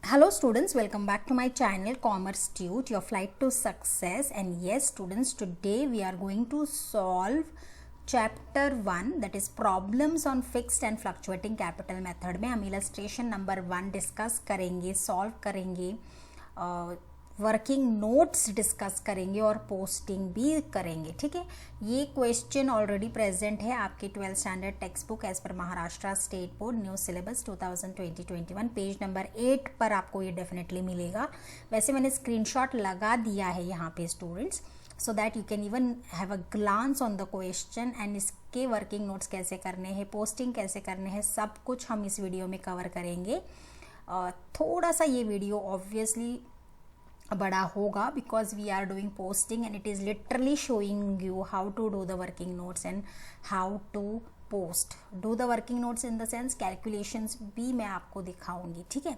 Hello students, welcome back to my channel Commerce Tute, your flight to success. And yes students, today we are going to solve chapter 1, that is problems on fixed and fluctuating capital method में हम illustration number 1 discuss करेंगे, solve करेंगे, working notes discuss करेंगे और posting भी करेंगे. ठीक है, ये क्वेश्चन ऑलरेडी प्रेजेंट है आपके 12th standard text book as per Maharashtra state board new syllabus 2020-21 page number 8 पर आपको ये डेफिनेटली मिलेगा. वैसे मैंने स्क्रीनशॉट लगा दिया है यहाँ पे students, so that you can even have a glance on the question and इसके वर्किंग नोट्स कैसे करने हैं, पोस्टिंग कैसे करने हैं, सब कुछ हम इस वीडियो में कवर करेंगे. थोड़ा सा ये वीडियो ऑब्वियसली बड़ा होगा because we are doing posting and it is literally showing you how to do the working notes and how to post. Do the working notes in the sense calculations भी मैं आपको दिखाऊंगी. ठीक है,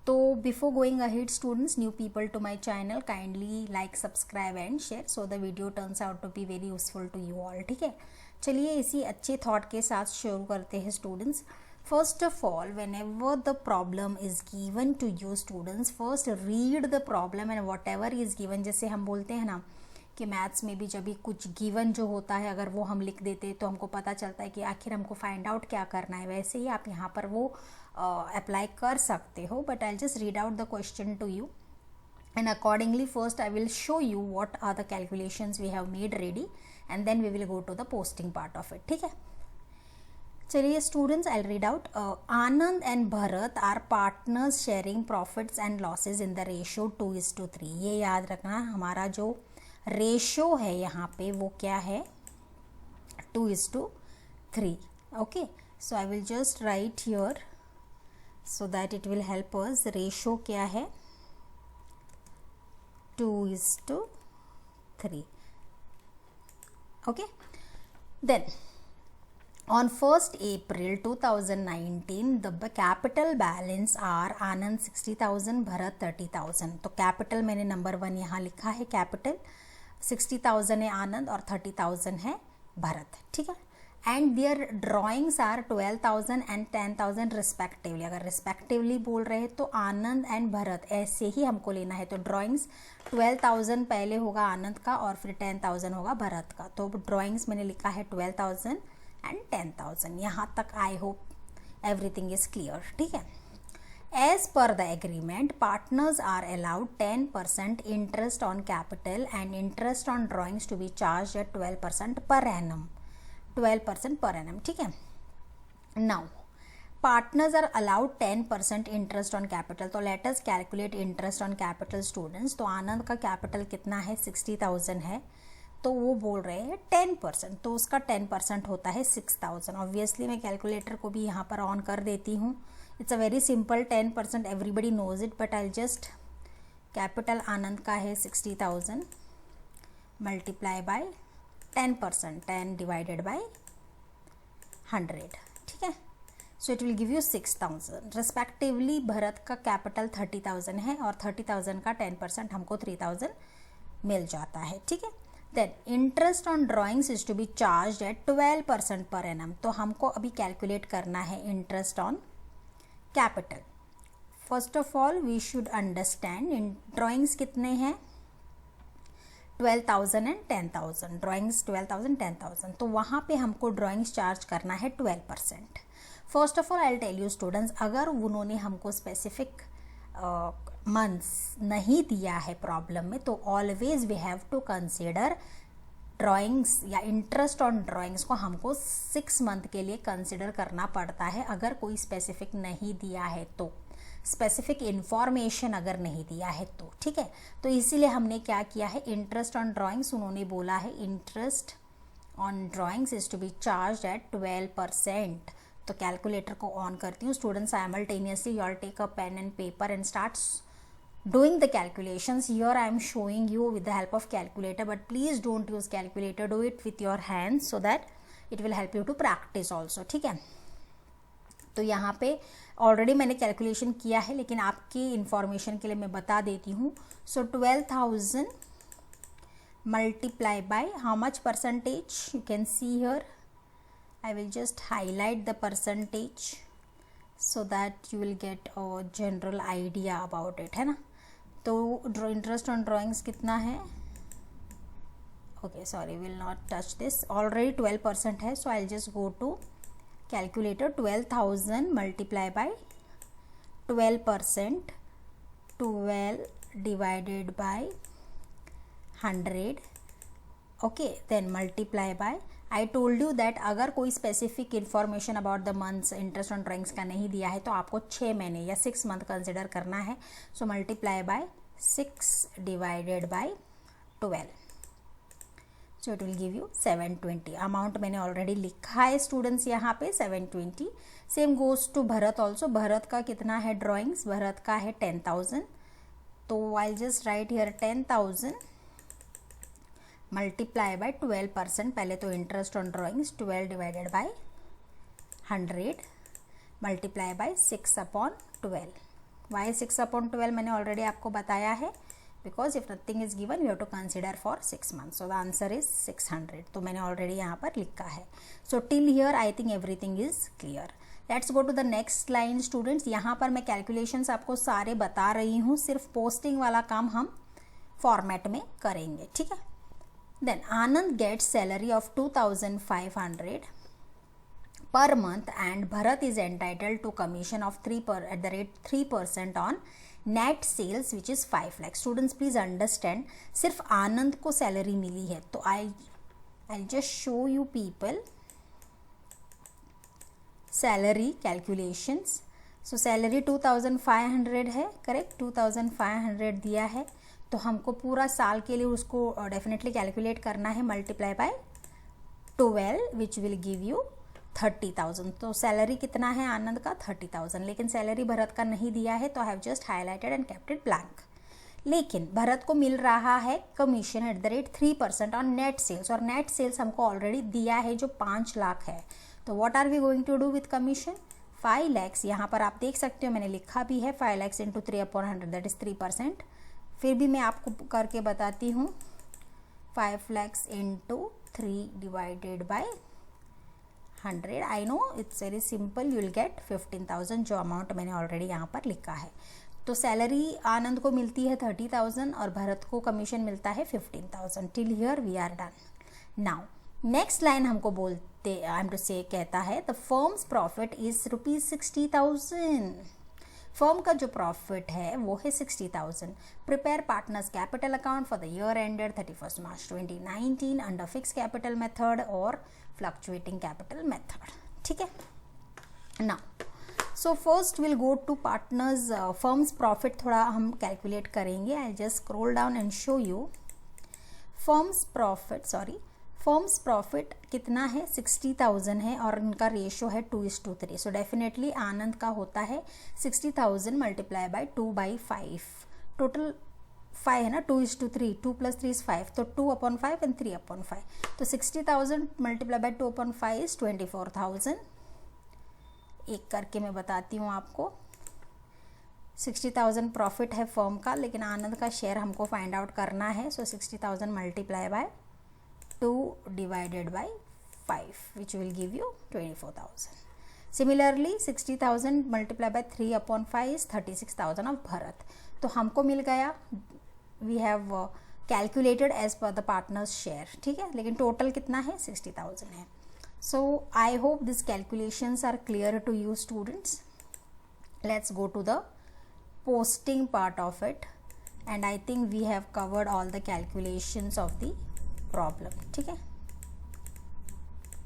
तो before going ahead students, new people to my channel, kindly like, subscribe and share so the video turns out to be very useful to you all. ठीक है, चलिए इसी अच्छे थॉट के साथ शुरू करते हैं students. First of all, whenever the problem is given to you students, first read the problem and whatever is given. जैसे हम बोलते हैं ना कि मैथ्स में भी जब भी कुछ गिवन जो होता है अगर वो हम लिख देते तो हमको पता चलता है कि आखिर हमको फाइंड आउट क्या करना है, वैसे ही आप यहाँ पर वो अप्लाई कर सकते हो. But I just read out the question to you and accordingly first I will show you what are the calculations we have made ready and then we will go to the posting part of it. ठीक है, चलिए students, I read out. Anand and Bharat are partners sharing profits and losses in the ratio 2:3. ये याद रखना, हमारा जो ratio है यहाँ पे वो क्या है, 2:3. Okay, so I will just write here so that it will help us. Ratio क्या है, 2:3. Okay, then on 1st April 2019 the capital balance are Anand 60,000, Bharat 30,000. तो कैपिटल मैंने नंबर 1 यहाँ लिखा है, कैपिटल 60,000 है आनंद और 30,000 है भरत. ठीक है, and their drawings are 12,000 and 10,000 respectively. अगर रिस्पेक्टिवली बोल रहे हैं तो आनंद एंड भरत ऐसे ही हमको लेना है. तो ड्राइंग्स 12,000 पहले होगा आनंद का और फिर 10,000 होगा भरत का. तो ड्राइंग्स मैंने लिखा है 12,000 एंड 10,000. यहाँ तक I hope everything is clear. ठीक है, as per the agreement partners are allowed 10% interest on capital and interest on drawings to be charge at 12% per annum. 12% per annum. ठीक है, now partners are allowed 10% interest on capital. तो let us calculate interest on capital students. तो आनंद का capital कितना है, 60,000 है, तो वो बोल रहे हैं 10%, तो उसका 10% होता है 6,000. ऑब्वियसली मैं कैलकुलेटर को भी यहाँ पर ऑन कर देती हूँ. It's a very simple 10%, everybody knows it, but I just capital Anand का है 60,000 मल्टीप्लाई बाय 10%, 10 डिवाइडेड बाय 100. ठीक है, सो it will give you 6,000. Respectively Bharat का कैपिटल 30,000 है और 30,000 का 10% हमको 3,000 मिल जाता है. ठीक है, then interest on drawings is to be charge at 12% per annum. तो हमको अभी कैलकुलेट करना है interest on capital. First of all we should understand drawings कितने हैं, 12,000 एंड 10,000. ड्राइंग्स 12,000 10,000, तो वहाँ पे हमको ड्राइंग्स चार्ज करना है 12%. First of all I tell you students, अगर उन्होंने हमको स्पेसिफिक मंथ्स नहीं दिया है प्रॉब्लम में, तो always we have to consider drawings या इंटरेस्ट ऑन ड्राइंग्स को हमको 6 मंथ के लिए कंसिडर करना पड़ता है. अगर कोई स्पेसिफिक नहीं दिया है तो, स्पेसिफिक इंफॉर्मेशन अगर नहीं दिया है तो. ठीक है, तो इसीलिए हमने क्या किया है, इंटरेस्ट ऑन ड्राइंग्स उन्होंने बोला है interest on drawings is to be charge at 12%. तो कैलकुलेटर को ऑन करती हूँ students. Simultaneously you all take a pen and paper and start doing the calculations. Here I am showing you with the help of calculator, but please don't use calculator, do it with your hands so that it will help you to practice also. ठीक है, तो यहाँ पे already मैंने calculation किया है लेकिन आपकी इंफॉर्मेशन के लिए मैं बता देती हूँ. सो 12,000 multiply by how much percentage, you can see here, I will just highlight the percentage. so that you will get a general idea about it, है ना. तो इंटरेस्ट ऑन ड्राइंग्स कितना है? Okay sorry, will not touch this, already 12% है. So I will just go to calculator. 12,000 multiply by 12%, 12 divided by 100. Okay, then multiply by, I told you that अगर कोई specific information about the months interest on drawings का नहीं दिया है तो आपको 6 महीने या 6 मंथ कंसिडर करना है. So multiply by 6 divided by 12, so it will give you 720. Amount मैंने ऑलरेडी लिखा है स्टूडेंट्स यहाँ पे 720. Same goes to Bharat also. Bharat का कितना है ड्राइंग्स? भरत का है 10,000. तो I just write here 10,000 multiply by 12%. पहले तो interest on drawings 12 divided by 100 multiply by 6/12. Why 6/12 मैंने ऑलरेडी आपको बताया है, because if nothing is given you have to consider for 6 months. So the answer is 600. तो मैंने ऑलरेडी यहाँ पर लिखा है. So till here I think everything is clear. Let's go to the next line students. यहाँ पर मैं calculations आपको सारे बता रही हूँ, सिर्फ पोस्टिंग वाला काम हम फॉर्मेट में करेंगे, ठीक है. Then Anand gets salary of 2,500 per month and Bharat is entitled to commission of 3% on net sales which is 5 lakh. Students please understand, सिर्फ आनंद को सैलरी मिली है. तो I'll just show you people salary calculations. So salary 2,500 है, correct. 2,500 दिया है तो हमको पूरा साल के लिए उसको डेफिनेटली कैलकुलेट करना है. Multiply by 12 which will give you 30,000. तो सैलरी कितना है आनंद का? 30,000. लेकिन सैलरी भरत का नहीं दिया है तो I have just highlighted and kept it blank. लेकिन भरत को मिल रहा है कमीशन @ 3% ऑन नेट सेल्स, और नेट सेल्स हमको ऑलरेडी दिया है जो 5 लाख है. तो what are we going to do with commission? 5 lakhs. यहाँ पर आप देख सकते हो मैंने लिखा भी है 5 lakhs इंटू 3/100 दैट इज 3%. फिर भी मैं आपको करके बताती हूँ. 5 lakhs into 3 divided by 100. I know it's very simple, you will get 15,000 जो अमाउंट मैंने ऑलरेडी यहाँ पर लिखा है. तो सैलरी आनंद को मिलती है 30,000 और भरत को कमीशन मिलता है 15,000. Till here we are done. Now next line हमको बोलते आई एम टू से कहता है the firm's profit is ₹60,000. Firm का जो प्रॉफिट है वो है 60,000. Prepare partners capital account for the year ended 31 March 2019 under fix capital method और फ्लक्चुएटिंग कैपिटल मेथड, ठीक है. Now so first will go to partners firm's profit. थोड़ा हम कैलकुलेट करेंगे. I just scroll down and show you. Firms profit कितना है? 60,000 है और इनका रेशो है 2:3. सो डेफिनेटली आनंद का होता है 60,000 मल्टीप्लाई बाय 2/5. टोटल 5 है ना, 2:3. 2 + 3 = 5. तो 2/5 एंड 3/5. तो 60,000 मल्टीप्लाई बाय 2/5 इज 24,000. एक करके मैं बताती हूँ आपको. 60,000 प्रॉफिट है फर्म का, लेकिन आनंद का शेयर हमको फाइंड आउट करना है. So 60,000 multiply by 2 divided by 5 which will give you 24,000. Similarly 60,000 multiply by 3/5 is 36,000 of Bharat. तो हमको मिल गया, we have calculated as per the partners share, ठीक है. लेकिन टोटल कितना है? 60,000 है. So I hope these calculations are clear to you students. Let's go to the posting part of it, and I think we have covered all the calculations of the problem, ठीक है.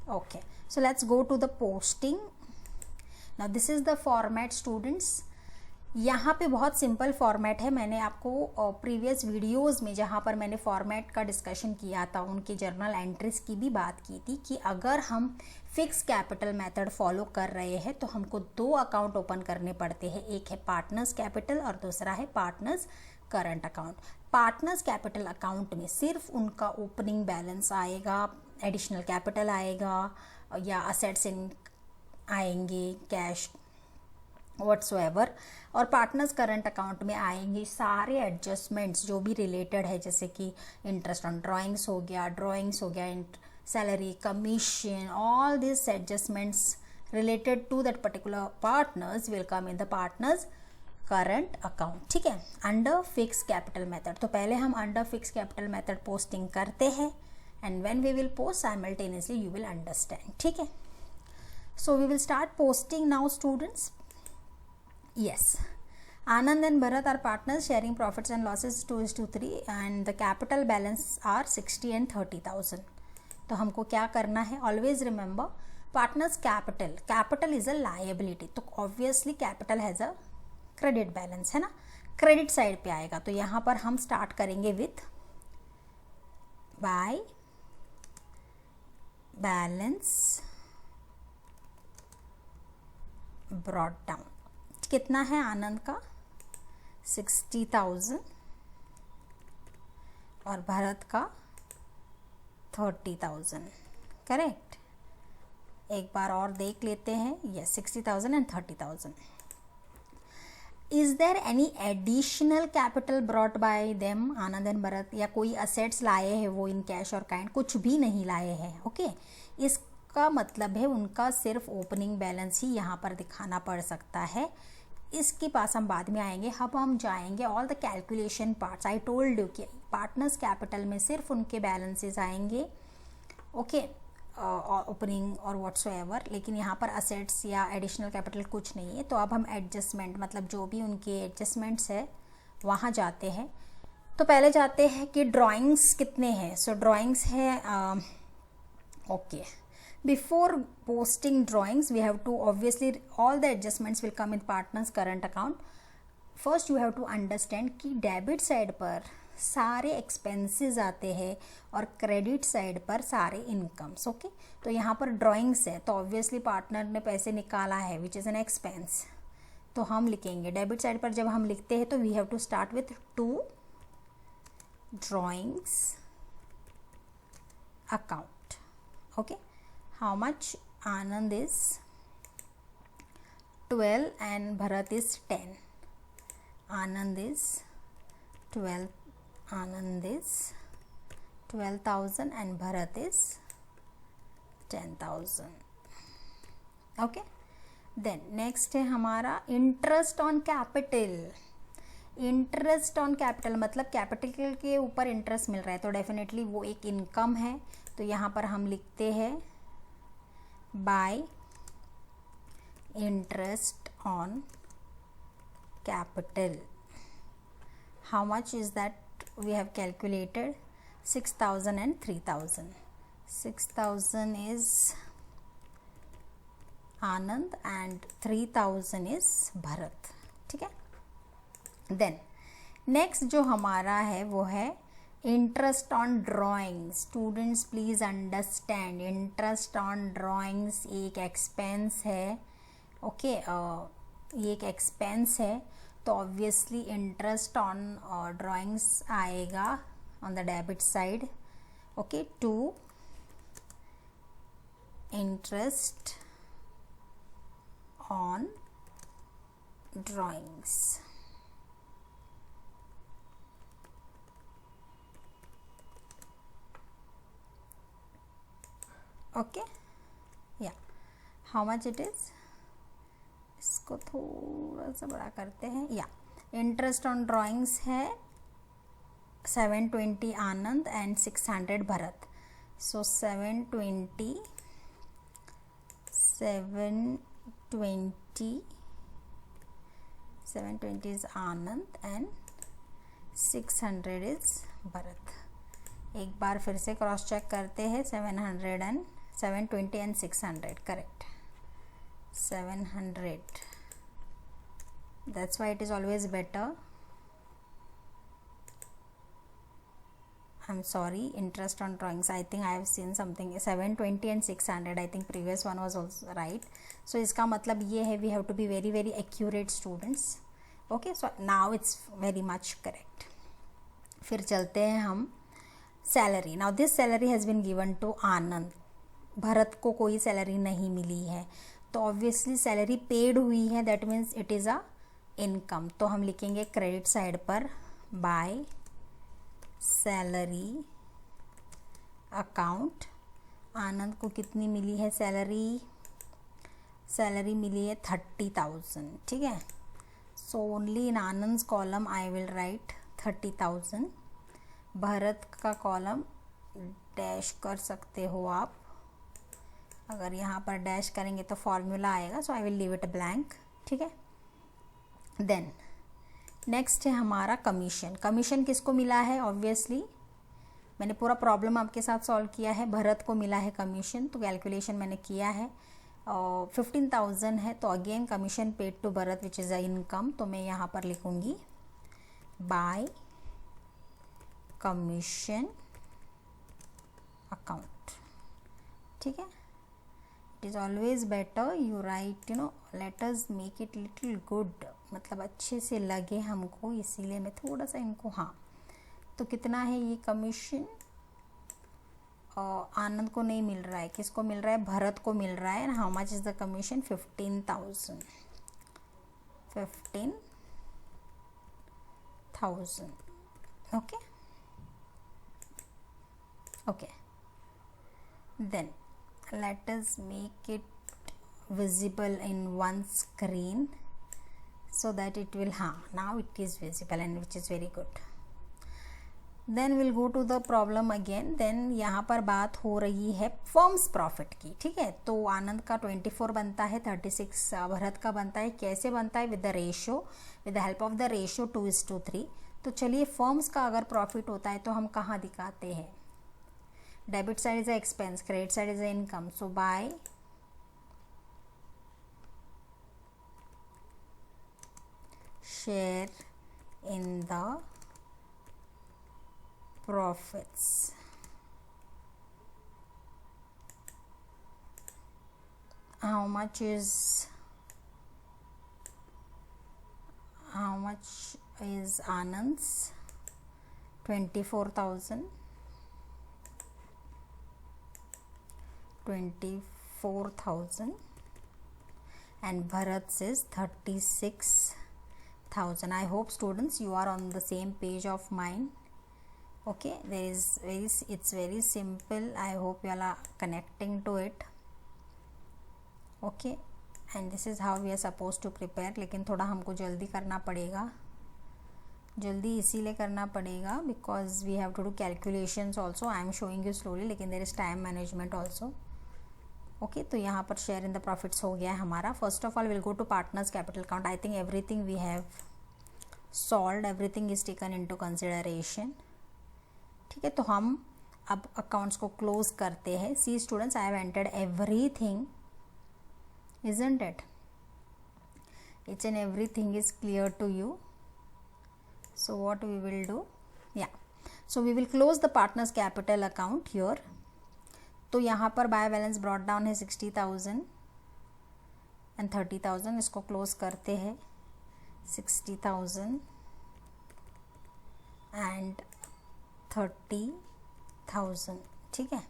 Okay, so let's go to the posting. Now this is the format students. यहाँ पे बहुत simple format है. मैंने आपको previous videos में जहाँ पर मैंने फॉर्मेट का डिस्कशन किया था उनकी जर्नल एंट्रीज की भी बात की थी कि अगर हम फिक्स कैपिटल मेथड फॉलो कर रहे हैं तो हमको 2 अकाउंट ओपन करने पड़ते हैं. एक है पार्टनर्स कैपिटल और दूसरा है partners current account. Partners capital account में सिर्फ उनका ओपनिंग बैलेंस आएगा, एडिशनल कैपिटल आएगा या असेट्स इन आएंगे, कैश व्हाट्सोएवर. और पार्टनर्स करंट अकाउंट में आएंगे सारे एडजस्टमेंट्स जो भी रिलेटेड है, जैसे कि इंटरेस्ट ऑन ड्राइंग्स हो गया, salary, commission, all this adjustments related to that particular partners will come in the partners current account. ठीक है, अंडर फिक्स कैपिटल मेथड. तो पहले हम under fix capital method posting करते हैं and when we will post simultaneously you will understand. ठीक है, so we will start posting now students. Yes, Anand and Bharat are partners sharing profits and losses 2:3 and the capital balance are 60 and 30,000. तो हमको क्या करना है, always remember partners capital is a liability. तो obviously capital has a credit balance, है ना, credit side पे आएगा. तो यहाँ पर हम स्टार्ट करेंगे with by balance brought down. कितना है आनंद का, 60,000 और भरत का 30,000. करेक्ट, एक बार और देख लेते हैं. Yes, 60,000 and 30,000. Is there any additional capital brought by them, Anand and Bharat, या कोई असेट्स लाए हैं वो इन कैश और काइंड, कुछ भी नहीं लाए हैं. ओके, इसका मतलब है उनका सिर्फ ओपनिंग बैलेंस ही यहाँ पर दिखाना पड़ सकता है. इसके पास हम बाद में आएंगे. अब हम जाएंगे all the calculation parts. I told you कि पार्टनर्स कैपिटल में सिर्फ उनके बैलेंसेस आएंगे, ओके, ओपनिंग और व्हाट्सोएवर, लेकिन यहाँ पर असेट्स या एडिशनल कैपिटल कुछ नहीं है. तो अब हम एडजस्टमेंट, मतलब जो भी उनके एडजस्टमेंट्स है वहाँ जाते हैं. तो पहले जाते हैं कि ड्राइंग्स कितने हैं. सो ड्राइंग्स है, okay, before posting drawings we have to, obviously all the adjustments will come in partners current account. first you have to understand कि डेबिट साइड पर सारे एक्सपेंसेस आते हैं और क्रेडिट साइड पर सारे इनकम्स. ओके, तो यहाँ पर ड्राइंग्स है तो ऑब्वियसली पार्टनर ने पैसे निकाला है विच इज़ एन एक्सपेंस. तो हम लिखेंगे डेबिट साइड पर. जब हम लिखते हैं तो we have to start with 2 drawings account. Okay, how much, Anand is 12 and Bharat is 10. Anand is 12,000 and Bharat is 10,000. okay, then next है हमारा interest on capital. Interest on capital मतलब capital के ऊपर इंटरेस्ट मिल रहा है तो definitely वो एक इनकम है. तो यहाँ पर हम लिखते हैं by interest on capital. How much is that we have calculated? 6,000 and 3,000. 6,000 is Anand and 3,000 is Bharat. ठीक है, then next जो हमारा है वो है interest on drawing. Students please understand, interest on drawings एक एक्सपेंस है. ओके, ये एक एक्सपेंस है तो ऑब्वियसली इंटरेस्ट ऑन ड्राइंग्स आएगा on the debit side. Okay, to interest on drawings. Okay, या हाउ मच इट इज़, इसको थोड़ा सा बड़ा करते हैं. या इंटरेस्ट ऑन ड्राइंग्स है 720 Anand and 600 Bharat. So 720 is Anand and 600 is Bharat. एक बार फिर से क्रॉस चेक करते हैं. 720 and 600, correct, 700. that's why it is always better. I'm sorry, interest on drawings, I think I have seen something 720 and 600. I think previous one was also right. so इसका मतलब ये है we have to be very very accurate students. okay, so now it's very much correct. फिर चलते हैं हम salary. Now this salary has been given to Anand. Bharat को कोई सैलरी नहीं मिली है तो ऑब्वियसली सैलरी पेड हुई है, that means it is a income. तो हम लिखेंगे क्रेडिट साइड पर बाय सैलरी अकाउंट. आनंद को कितनी मिली है सैलरी, सैलरी मिली है 30,000, ठीक है। So only in Anand column I will write 30,000। Bharat का कॉलम डैश कर सकते हो आप, अगर यहाँ पर डैश करेंगे तो फॉर्मूला आएगा, so I will leave it blank, ठीक है। देन नेक्स्ट है हमारा कमीशन। कमीशन किसको मिला है? ऑब्वियसली मैंने पूरा प्रॉब्लम आपके साथ सॉल्व किया है, भरत को मिला है कमीशन, तो कैलकुलेशन मैंने किया है। 15,000 है, तो again commission paid to Bharat which is a income, तो मैं यहाँ पर लिखूँगी बाय कमीशन अकाउंट, ठीक है। It is always better you right, let us make it little good, मतलब अच्छे से लगे हमको, इसीलिए मैं थोड़ा सा इनको, हाँ। तो कितना है ये कमीशन? आनंद को नहीं मिल रहा है, किसको मिल रहा है? भरत को मिल रहा है। How much is the commission? 15,000, 15,000, okay okay. Then let us make it visible in one screen so that it will, now it is visible and which is very good. Then we'll go to the problem again. Then यहाँ पर बात हो रही है firms profit की, ठीक है। तो आनंद का 24 बनता है, 36 भरत का बनता है। कैसे बनता है? With the ratio, with the help of the ratio 2:3। तो चलिए फर्म्स का अगर प्रॉफिट होता है तो हम कहाँ दिखाते हैं? Debit side is a expense, credit side is a income, so by share in the profits. How much is Anand's? 24,000, 24,000, and Bharat's is 36,000. I hope students you are on the same page of mine. Okay, it's very simple. I hope you all are connecting to it. Okay, and this is how we are supposed to prepare. लेकिन थोड़ा हमको जल्दी करना पड़ेगा, जल्दी इसीलिए करना पड़ेगा because we have to do calculations also. I am showing you slowly, लेकिन there is time management also. Okay, तो यहाँ पर share in the profits हो गया है हमारा. First of all, we'll go to partners capital count. I think everything we have solved, everything is taken into consideration. ठीक है, तो हम अब अकाउंट्स को क्लोज करते हैं. See students, I have entered everything, isn't it? Each and everything is clear to you. So what we will do? Yeah, so we will close the partners capital account here. तो यहाँ पर by balance brought down है 60,000 and 30,000. इसको close करते हैं. 60,000 and 30,000, ठीक है.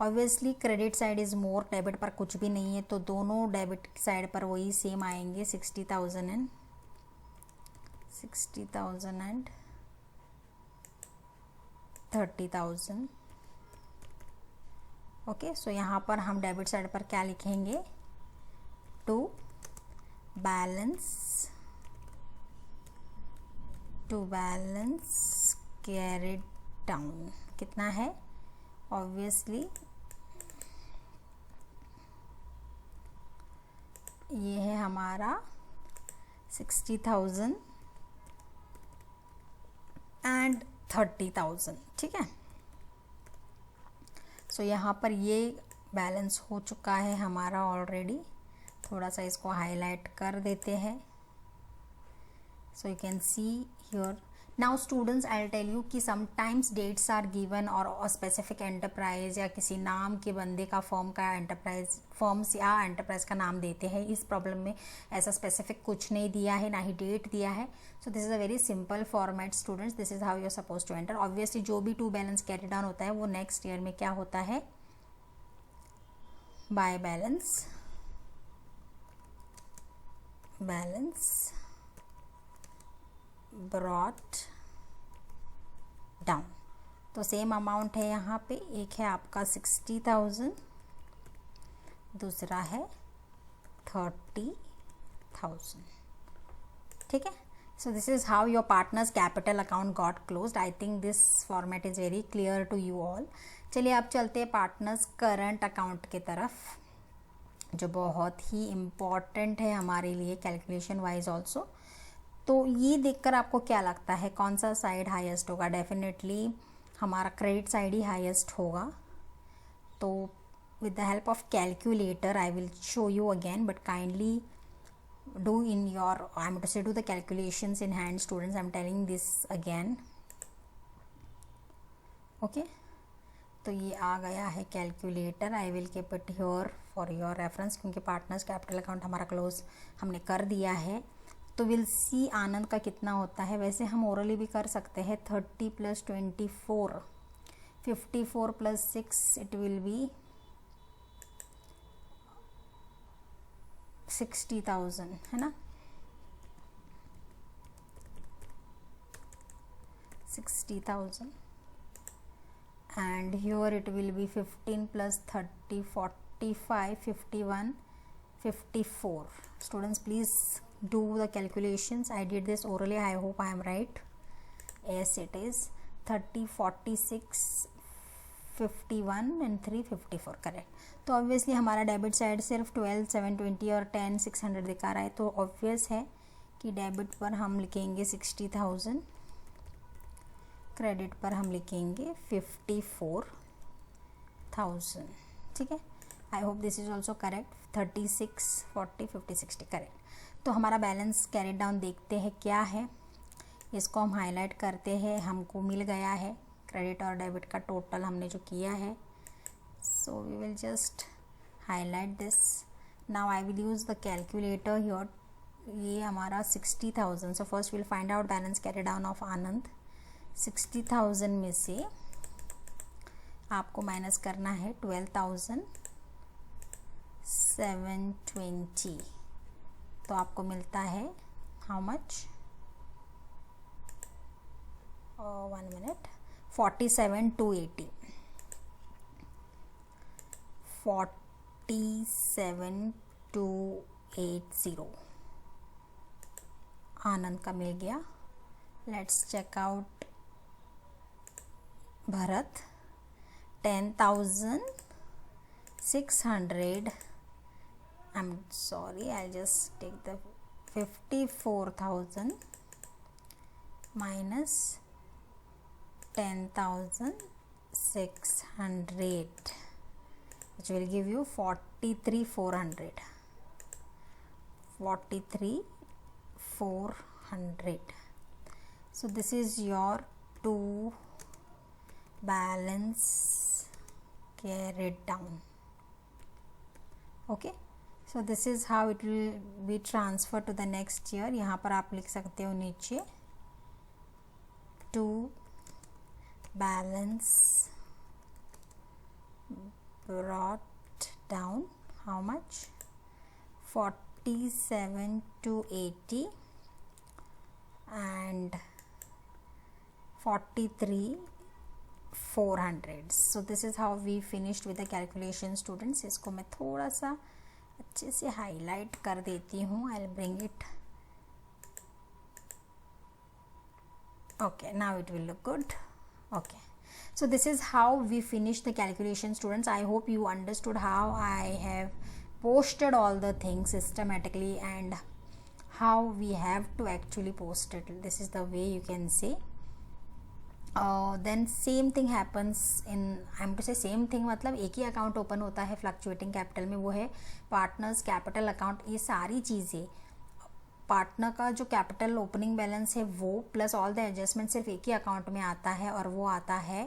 Obviously credit side is more, debit पर कुछ भी नहीं है, तो दोनों डेबिट साइड पर वही सेम आएंगे. 60,000 एंड 30,000. ओके, सो यहाँ पर हम डेबिट साइड पर क्या लिखेंगे? To balance carried down. कितना है? ऑब्वियसली ये है हमारा 60,000 एंड 30,000, ठीक है. सो यहाँ पर ये बैलेंस हो चुका है हमारा ऑलरेडी. थोड़ा सा इसको हाईलाइट कर देते हैं. So you can see here. Now students, I will tell you कि समटाइम्स डेट्स आर गिवन और स्पेसिफिक एंटरप्राइज या किसी नाम के बंदे का फर्म का फर्म्स या एंटरप्राइज का नाम देते हैं. इस प्रॉब्लम में ऐसा स्पेसिफिक कुछ नहीं दिया है, ना ही डेट दिया है. So this is a very simple format students. This is how you are suppose to enter. Obviously जो भी टू बैलेंस कैरी डाउन होता है वो नेक्स्ट ईयर में क्या होता है? By balance brought down. तो सेम अमाउंट है यहाँ पे. एक है आपका 60,000, दूसरा है 30,000. ठीक है. So this is how your partner's capital account got closed. I think this format is very clear to you all. चलिए अब चलते हैं पार्टनर्स करंट अकाउंट की तरफ, जो बहुत ही इम्पॉर्टेंट है हमारे लिए कैलकुलेशन वाइज ऑल्सो. तो ये देखकर आपको क्या लगता है कौन सा साइड हाईएस्ट होगा? डेफिनेटली हमारा क्रेडिट साइड ही हाईएस्ट होगा. तो with the help of calculator I will show you again, but kindly do in your, I'm to say, do the calculations in hand, students. I'm telling this again. Okay, तो ये आ गया है calculator. I will keep it here for your reference, क्योंकि partners capital account हमारा close हमने कर दिया है. तो विल सी आनंद का कितना होता है. वैसे हम ओरली भी कर सकते हैं. 30 + 24, 54 + 6, इट विल बी 60,000, है ना. 60,000. and here it will be 15 + 30, 45, 51, 54. Students, please do the calculations. I did this orally. I hope I am right. Yes, it is 30, 46, 51 and 3, 54. Correct. तो ऑब्वियसली हमारा डेबिट साइड सिर्फ 12, 720 और 10, 600 दिखा रहा है. तो ऑब्वियस है कि डेबिट पर हम लिखेंगे 60,000, क्रेडिट पर हम लिखेंगे 54,000. ठीक है. I hope this is also correct. 36, 40, 50, 60 correct. तो हमारा बैलेंस कैरिड डाउन देखते हैं क्या है. इसको हम हाईलाइट करते हैं. हमको मिल गया है क्रेडिट और डेबिट का टोटल हमने जो किया है. So we will just highlight this. Now I will use the calculator here. ये हमारा 60,000. So first will find out balance carry down of Anand. 60,000 में से आपको माइनस करना है 12,720. तो आपको मिलता है हाउ मच? 1 मिनट. 47,280. 47,280 आनंद का मिल गया. Let's check out Bharat. 10,600. I'm sorry, I'll just take the 54,000 minus 10,600, which will give you 43,400. 43,400. So this is your two balance carried down. Okay, so this is how it will be transferred to the next year. यहाँ पर आप लिख सकते हो नीचे two balance brought down. How much? 47,280 and 43,400. So this is how we finished with the calculation, students. इसको मैं थोड़ा सा अच्छे से हाईलाइट कर देती हूँ. I'll bring it. Okay, now it will look good. Okay, so this is how we finished the calculation, students. I hope you understood how I have posted all the things systematically and how we have to actually post it. This is the way you can say. Then same thing happens in, I'm to say same thing मतलब एक ही account open होता है fluctuating capital में, वो है partners capital account. ये सारी चीज़ें पार्टनर का जो कैपिटल ओपनिंग बैलेंस है वो प्लस ऑल द एडजस्टमेंट सिर्फ एक ही अकाउंट में आता है, और वो आता है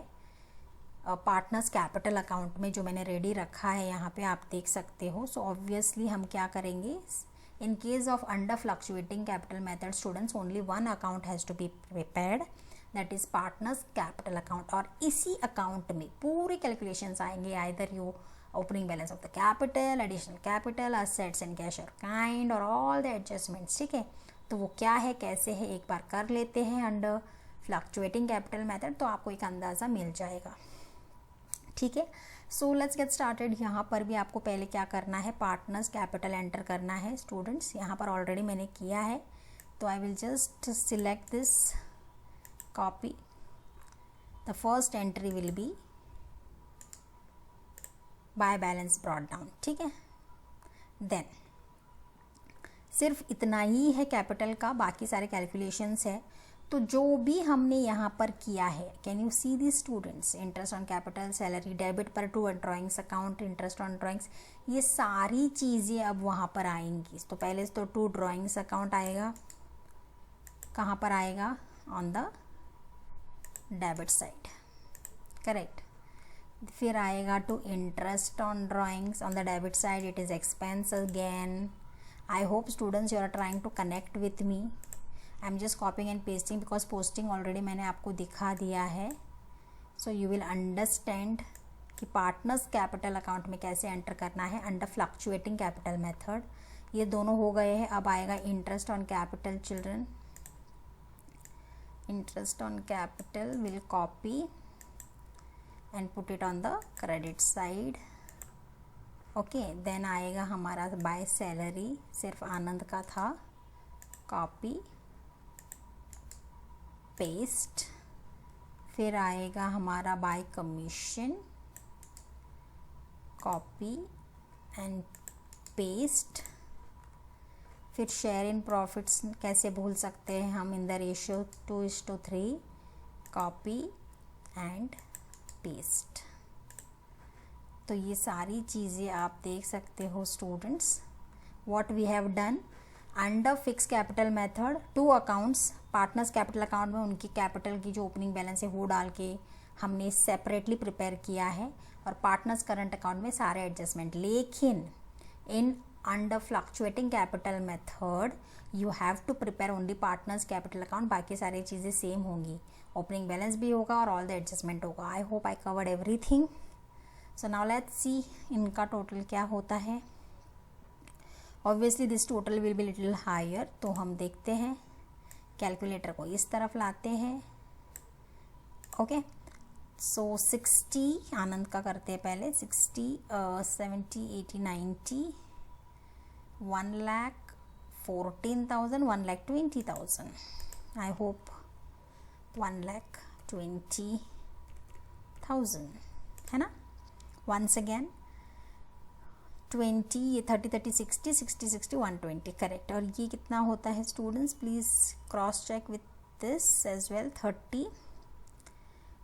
पार्टनर्स कैपिटल अकाउंट में, जो मैंने रेडी रखा है यहाँ पे आप देख सकते हो. सो ऑब्वियसली हम क्या करेंगे, in case of under fluctuating capital method, students, only one account has to be prepared, that is partners capital account. और इसी अकाउंट में पूरी कैलकुलेशंस आएंगे. Either you opening balance of the capital, additional capital, assets and cash or kind, और all the adjustments. ठीक है, तो वो क्या है कैसे है एक बार कर लेते हैं अंडर फ्लक्चुएटिंग कैपिटल मेथड, तो आपको एक अंदाज़ा मिल जाएगा. ठीक है. So let's get started. यहाँ पर भी आपको पहले क्या करना है, पार्टनर्स कैपिटल एंटर करना है स्टूडेंट्स। यहाँ पर ऑलरेडी मैंने किया है, तो आई will just select this, copy. The first entry will be by balance brought down, ठीक है। देन सिर्फ इतना ही है कैपिटल का, बाकी सारे कैलकुलेशंस है। तो जो भी हमने यहाँ पर किया है, can you see the students, interest on capital, salary, debit पर to drawings account, interest on drawings, ये सारी चीज़ें अब वहाँ पर आएंगी। तो पहले तो टू ड्राइंग्स अकाउंट आएगा, कहाँ पर आएगा, on the debit side, correct. फिर आएगा to interest on drawings, on the debit side it is expense again. I hope students you are trying to connect with me. I am just copying and pasting because posting already मैंने आपको दिखा दिया है. So you will understand कि partners capital account में कैसे enter करना है under fluctuating capital method. ये दोनों हो गए हैं. अब आएगा interest on capital children. Interest on capital will copy and put it on the credit side. Okay, then आएगा हमारा बाय सैलरी, सिर्फ आनंद का था, कॉपी पेस्ट। फिर आएगा हमारा by commission, copy and paste. फिर शेयर इन प्रॉफिट्स कैसे भूल सकते हैं हम, in the ratio 2:3, copy and paste. तो ये सारी चीज़ें आप देख सकते हो students, what we have done under fix capital method. 2 accounts, partners capital account में उनकी कैपिटल की जो ओपनिंग बैलेंस है वो डाल के हमने सेपरेटली प्रिपेयर किया है, और पार्टनर्स करंट अकाउंट में सारे एडजस्टमेंट। लेकिन in under fluctuating capital method you have to prepare only partners capital account, बाकी सारी चीज़ें सेम होंगी, ओपनिंग बैलेंस भी होगा और ऑल द एडजस्टमेंट होगा। I hope I covered everything. So now let's see इनका टोटल क्या होता है। Obviously this total will be little higher, तो हम देखते हैं, कैलकुलेटर को इस तरफ लाते हैं। ओके, सो 60 आनंद का करते हैं पहले, 60, 70, 80, 90, 1,14,000, 1,20,000। आई होप 1,20,000 है ना। वंस अगेन 20, ये 30, 30, 60, 60, 60, 120, करेक्ट। और ये कितना होता है students, please cross check with this as well. 30,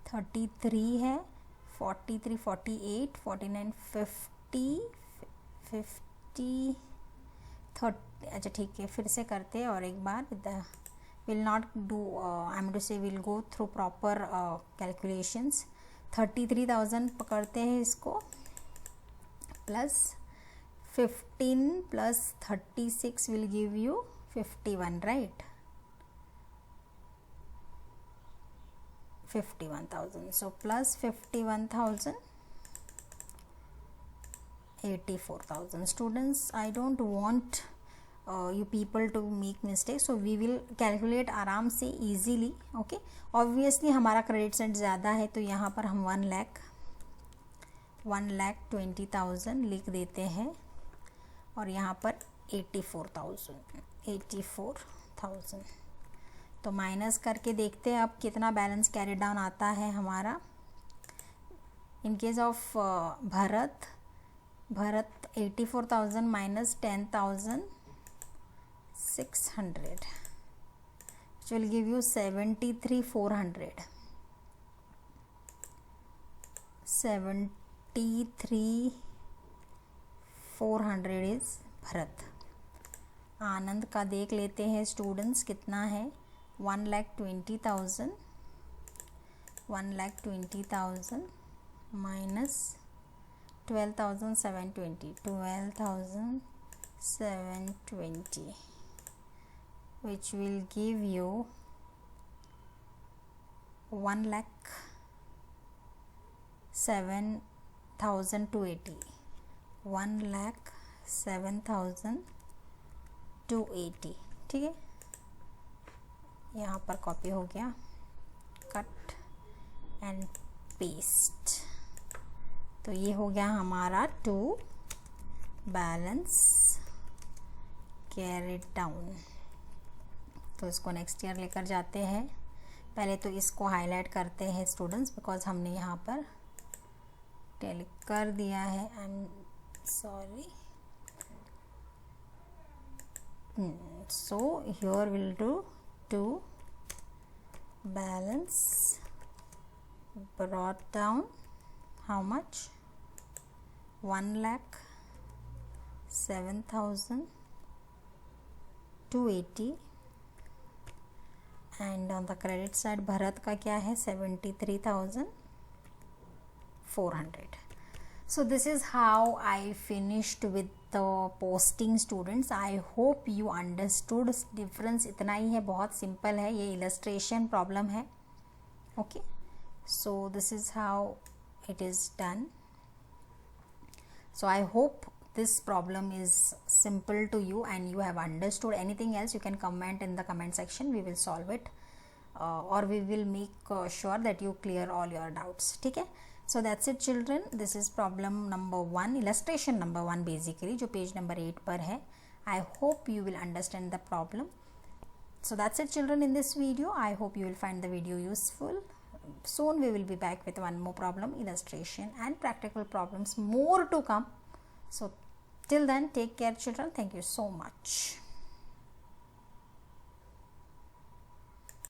33 है, 43, 48, 49, 50, 50, 30। अच्छा ठीक है, फिर से करते हैं और एक बार with the will not do, I am to say will go through proper calculations. 33,000 पकड़ते हैं इसको, plus 15 plus 36 will give you 51, right, 51,000। So plus 51,000, 84,000। Students, I don't want you people to make mistakes, so we will calculate आराम से easily. okay, obviously हमारा credit set ज़्यादा है, तो यहाँ पर हम 1,20,000 लिख देते हैं, और यहाँ पर 84,000। तो माइनस करके देखते हैं अब कितना बैलेंस कैरी डाउन आता है हमारा। In case of Bharat 84,000 minus 10,600, which will give you 73,400. 73,400 is Bharat. Anand का देख लेते हैं स्टूडेंट्स कितना है, 1,20,000, 1,20,000 minus 12,720, 12,720, which will give you 1,07,280, 1,07,280, ठीक है। यहाँ पर कॉपी हो गया, कट एंड पेस्ट। तो ये हो गया हमारा टू बैलेंस कैरी डाउन। तो इसको नेक्स्ट ईयर लेकर जाते हैं। पहले तो इसको हाईलाइट करते हैं स्टूडेंट्स, बिकॉज हमने यहाँ पर टेलिक कर दिया है। I am sorry. So here we'll do to balance brought down how much? 1,07,280 and on the credit side Bharat का क्या है 73,400. So this is how I finished with the posting students. I hope you understood difference. इतना ही है, बहुत simple है, ये illustration problem है. Okay, so this is how it is done. So I hope this problem is simple to you and you have understood. Anything else you can comment in the comment section. We will solve it or we will make sure that you clear all your doubts. ठीक है? So that's it children. This is problem number 1, illustration number 1 basically, जो page number 8 पर है. I hope you will understand the problem. So that's it children in this video. I hope you will find the video useful. Soon we will be back with one more problem, illustration and practical problems, more to come. So till then, take care children. Thank you so much.